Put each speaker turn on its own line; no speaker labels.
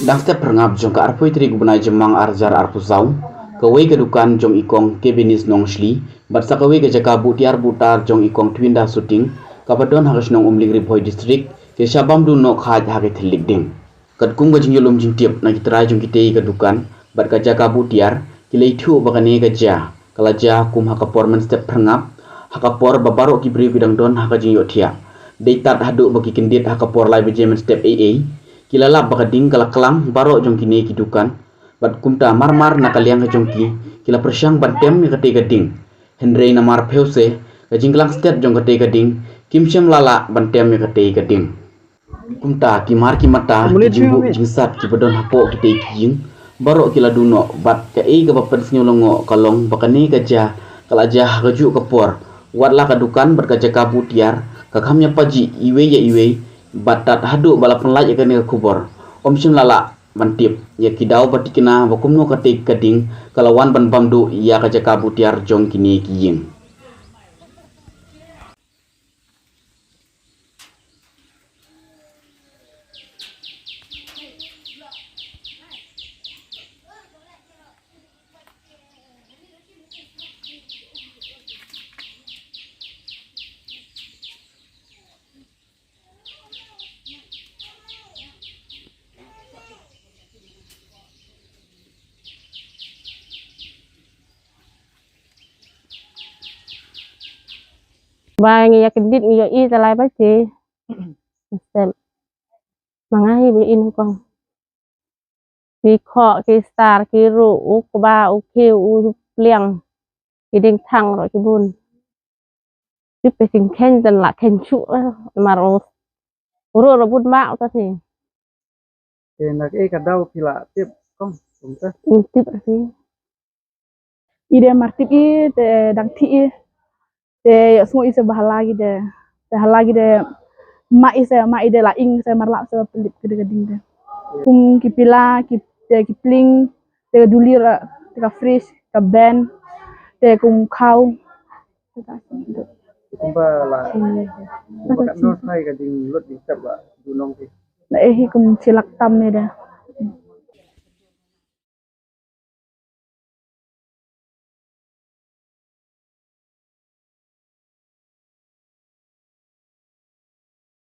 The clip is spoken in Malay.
Dangste perngap jong ka arpoi tri gubna jemang arjar arpusau kawai ke dukan jong ikong kebenis nong shli batsa kawai ke jaka butiar butar jong ikong twinda shooting kabadon hagas nong umling ribhoi district ke shabam du nok haj hage thilik ding kat kum gajing yolom jing tiap na kitrai jong kitei ke dukan bat ka jaka butiar kilei thu bakane ke ja kala ja kum hakapor men step perngap hakapor babaro kibri bidang don hakajing yotia deitat hadu bagi kendit hakapor lai bejemen step aa kilala bakading kala kelang baro jongki ne kidukan bat kumta marmar nakaliang jongki kila persyang bantem me kate gading hendrei na mar pheuse kajing kelang step jong kate gading kimsem lala bantem me kate gading kumta kimar kimata kijimbu jingsat kibadon hapo kite kijing baro kila duno bat ka ei ka bapan senyolongo kalong bakane kaja kala jah kaju kapor watla kadukan bat kaja kabutiar kakamnya paji iwe ya iwe batat hadu balapan laj ikan ke kubor om sim lala mantip ya kidau batikina bakumno kate kading kalawan ban bamdu ya kaja kabutiar jong kini kiying
Bang ya kedit ngiyo I talai bace. Sem. Mangahi bi in kong. Ki kho ki star ki ru u ba u ki u liang. Ki ding thang ro ki bun. Ki pe sing ken dan la ken chu maro. Ru ro bun ma ta thi.
Nak kadau pila tip kong.
Tip si.
Ide martip I te dang ti I te semua ise bahalagi de halagi de ma ide la ing se marla se pelit gede geding de kum kipila ki pling te dulir te ka fresh ka ben te kum kau
Kumpa la bakat no sai kading lut di sab la dunong ti
na kum silak tam de